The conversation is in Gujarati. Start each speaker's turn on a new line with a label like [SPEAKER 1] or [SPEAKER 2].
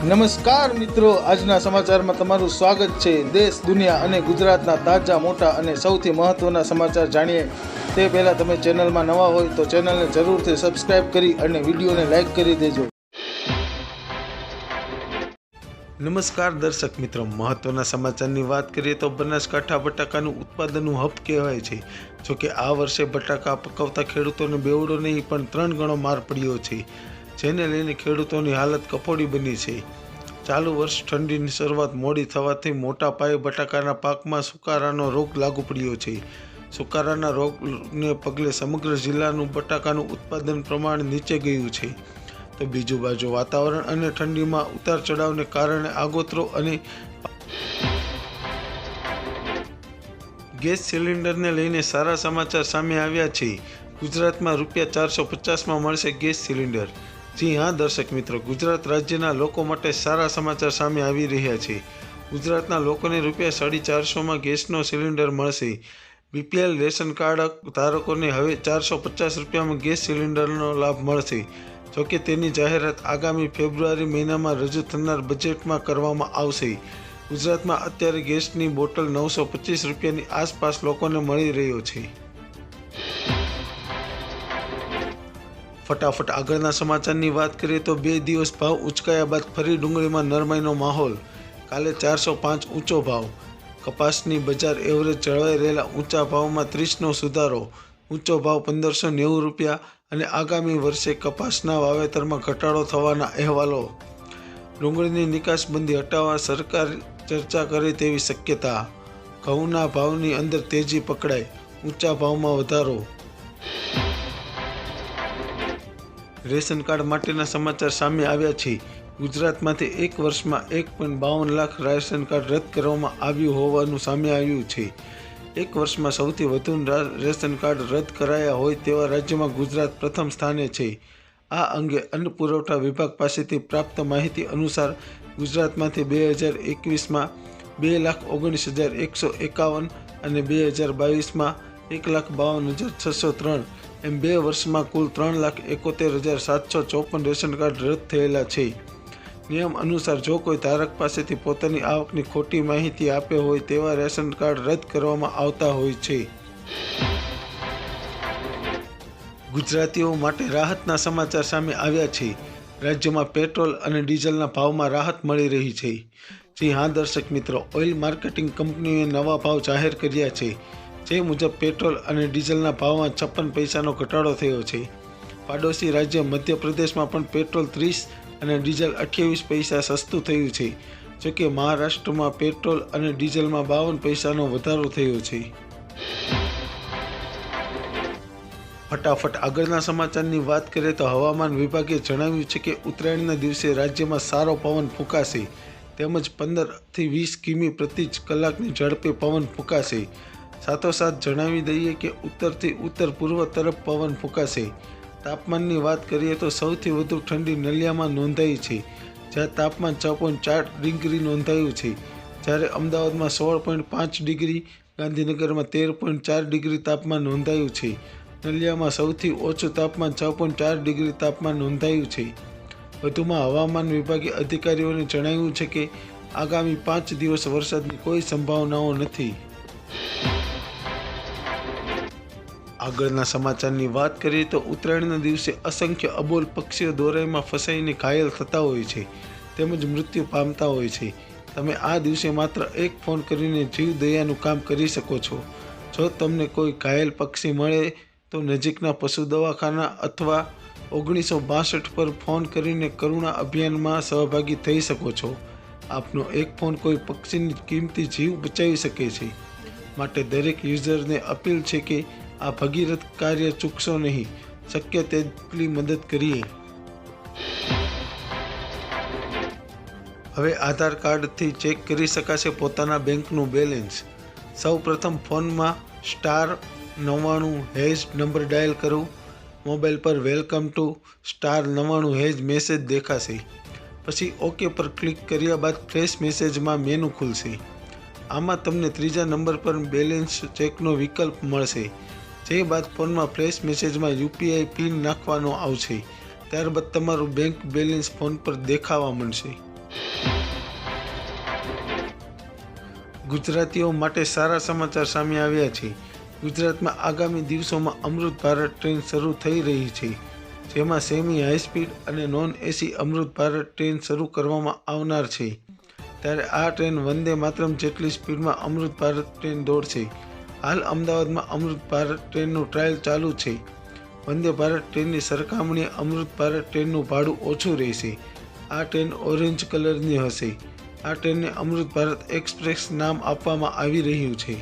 [SPEAKER 1] નમસ્કાર મિત્રો, આજના સમાચારમાં તમારું સ્વાગત છે। દેશ, દુનિયા અને ગુજરાતના તાજા, મોટા અને સૌથી મહત્વના સમાચાર જાણીએ તે પહેલાં તમે ચેનલમાં નવા હોય તો ચેનલને જરૂરથી સબસ્ક્રાઇબ કરી અને વિડીયોને લાઇક કરી દેજો। નમસ્કાર દર્શક મિત્રો, મહત્વના સમાચારની વાત કરીએ તો બનાસકાંઠા બટાકાનું ઉત્પાદનનું હબ કહેવાય છે। જોકે આ વર્ષે બટાકા પકવતા ખેડૂતોને બેવડો નહીં પણ 3 ગણો માર પડ્યો છે, જેને લઈને ખેડૂતોની હાલત કફોડી બની છે। ચાલુ વર્ષ ઠંડીની શરૂઆત મોડી થવાથી મોટા પાયે બટાકાના પાકમાં સુકારાનો રોગ લાગુ પડ્યો છે। સુકારાના રોગને પગલે સમગ્ર જિલ્લાનું બટાકાનું ઉત્પાદન પ્રમાણ નીચે ગયું છે। તો બીજું બાજુ વાતાવરણ અને ઠંડીમાં ઉતાર ચઢાવને કારણે આગોતરો અને ગેસ સિલિન્ડરને લઈને સારા સમાચાર સામે આવ્યા છે। ગુજરાતમાં ₹450માં મળશે ગેસ સિલિન્ડર। જી હા દર્શક મિત્રો, ગુજરાત રાજ્યના લોકો માટે સારા સમાચાર સામે આવી રહ્યા છે। ગુજરાતના લોકોને ₹450માં ગેસનો સિલિન્ડર મળશે। બીપીએલ રેશન કાર્ડ ધારકોને હવે ₹450માં ગેસ સિલિન્ડરનો લાભ મળશે। જોકે તેની જાહેરાત આગામી ફેબ્રુઆરી મહિનામાં રજૂ થનાર બજેટમાં કરવામાં આવશે। ગુજરાતમાં અત્યારે ગેસની બોટલ ₹925ની આસપાસ લોકોને મળી રહ્યો છે। ફટાફટ આગળના સમાચારની વાત કરીએ તો 2 દિવસ ભાવ ઉચકાયા બાદ ફરી ડુંગળીમાં નરમાઈનો માહોલ। કાલે 405 ઊંચો ભાવ। કપાસની બજાર એવરેજ જળવાઈ રહેલા ઊંચા ભાવમાં 30નો સુધારો। ઊંચો ભાવ ₹1590 અને આગામી વર્ષે કપાસના વાવેતરમાં ઘટાડો થવાના અહેવાલો। ડુંગળીની નિકાસબંધી હટાવવા સરકાર ચર્ચા કરે તેવી શક્યતા। ઘઉંના ભાવની અંદર તેજી પકડાઈ, ઊંચા ભાવમાં વધારો। રેશન કાર્ડ માટેના સમાચાર સામે આવ્યા છે। ગુજરાતમાંથી એક વર્ષમાં 1.52 લાખ રેશન કાર્ડ રદ કરવામાં આવ્યું હોવાનું સામે આવ્યું છે। એક વર્ષમાં સૌથી વધુ રેશન કાર્ડ રદ કરાયા હોય તેવા રાજ્યમાં ગુજરાત પ્રથમ સ્થાને છે। આ અંગે અન્ન પુરવઠા વિભાગ પાસેથી પ્રાપ્ત માહિતી અનુસાર ગુજરાતમાંથી 2021માં 2,19,151 અને 2022માં 1,52,603 એમ 2 વર્ષમાં કુલ 3,71,754 રેશન કાર્ડ રદ થયેલા છે। નિયમ અનુસાર જો કોઈ ધારક પાસેથી પોતાની આવકની ખોટી માહિતી આપે હોય તેવા રેશન કાર્ડ રદ કરવામાં આવતા હોય છે। ગુજરાતીઓ માટે રાહતના સમાચાર સામે આવ્યા છે। રાજ્યમાં પેટ્રોલ અને ડીઝલના ભાવમાં રાહત મળી રહી છે। જી હા દર્શક મિત્રો, ઓઇલ માર્કેટિંગ કંપનીઓએ નવા ભાવ જાહેર કર્યા છે। જે મુજબ પેટ્રોલ અને ડીઝલના ભાવમાં 56 પૈસાનો ઘટાડો થયો છે। પાડોશી રાજ્ય મધ્યપ્રદેશમાં પણ પેટ્રોલ 30 અને ડીઝલ 28 પૈસા સસ્તું થયું છે। જોકે મહારાષ્ટ્રમાં પેટ્રોલ અને ડીઝલમાં 52 પૈસાનો વધારો થયો છે। ફટાફટ આગળના સમાચારની વાત કરીએ તો હવામાન વિભાગે જણાવ્યું છે કે ઉત્તરાયણના દિવસે રાજ્યમાં સારો પવન ફૂંકાશે તેમજ 15થી 20 કિમી પ્રતિ કલાકની ઝડપે પવન ફૂંકાશે। સાથોસાથ જણાવી દઈએ કે ઉત્તરથી ઉત્તર પૂર્વ તરફ પવન ફૂંકાશે। તાપમાનની વાત કરીએ તો સૌથી વધુ ઠંડી નલિયામાં નોંધાઈ છે, જ્યાં તાપમાન 6.4 ડિગ્રી નોંધાયું છે, જ્યારે અમદાવાદમાં 16.5 ડિગ્રી, ગાંધીનગરમાં 13.4 ડિગ્રી તાપમાન નોંધાયું છે। નલિયામાં સૌથી ઓછું તાપમાન 6.4 ડિગ્રી તાપમાન નોંધાયું છે। વધુમાં હવામાન વિભાગે અધિકારીઓને જણાવ્યું છે કે આગામી 5 દિવસ વરસાદની કોઈ સંભાવનાઓ નથી। આગળના સમાચારની વાત કરીએ તો ઉત્તરાયણના દિવસે અસંખ્ય અબોલ પક્ષીઓ દોરાઈમાં ફસાઈને ઘાયલ થતા હોય છે તેમજ મૃત્યુ પામતા હોય છે। તમે આ દિવસે માત્ર એક ફોન કરીને જીવ દયાનું કામ કરી શકો છો। જો તમને કોઈ ઘાયલ પક્ષી મળે તો નજીકના પશુ દવાખાના અથવા 1962 પર ફોન કરીને કરુણા અભિયાનમાં સહભાગી થઈ શકો છો। આપનો એક ફોન કોઈ પક્ષીની કિંમતી જીવ બચાવી શકે છે, માટે દરેક યુઝરને અપીલ છે કે આ ભગીરથ કાર્ય ચૂકશો નહીં, શક્ય તેટલી મદદ કરીએ। હવે આધાર કાર્ડથી ચેક કરી શકાશે પોતાના બેંકનું બેલેન્સ। સૌ પ્રથમ ફોનમાં *99# નંબર ડાયલ કરો। મોબાઈલ પર વેલકમ ટુ *99# મેસેજ દેખાશે। પછી ઓકે પર ક્લિક કર્યા બાદ ફ્રેશ મેસેજમાં મેનુ ખુલશે। આમાં તમને ત્રીજા નંબર પર બેલેન્સ ચેકનો વિકલ્પ મળશે। જે બાદ ફોનમાં ફ્રેશ મેસેજમાં યુપીઆઈ પિન નાખવાનો આવશે। ત્યારબાદ તમારું બેંક બેલેન્સ ફોન પર દેખાવા માંડશે। ગુજરાતીઓ માટે સારા સમાચાર સામે આવ્યા છે. ગુજરાતમાં આગામી દિવસોમાં અમૃત ભારત ટ્રેન શરૂ થઈ રહી છે, જેમાં સેમી હાઈસ્પીડ અને નોન એસી અમૃત ભારત ટ્રેન શરૂ કરવામાં આવનાર છે. ત્યારે આ ટ્રેન વંદે માતરમ જેટલી સ્પીડમાં અમૃત ભારત ટ્રેન દોડશે. હાલ અમદાવાદમાં અમૃત ભારત ટ્રેનનું ટ્રાયલ ચાલુ છે. વંદે ભારત ટ્રેનની સરખામણીએ અમૃત ભારત ટ્રેનનું ભાડું ઓછું રહેશે. આ ટ્રેન ઓરેન્જ કલરની હશે. આ ટ્રેનને અમૃત ભારત એક્સપ્રેસ નામ આપવામાં આવી રહ્યું છે.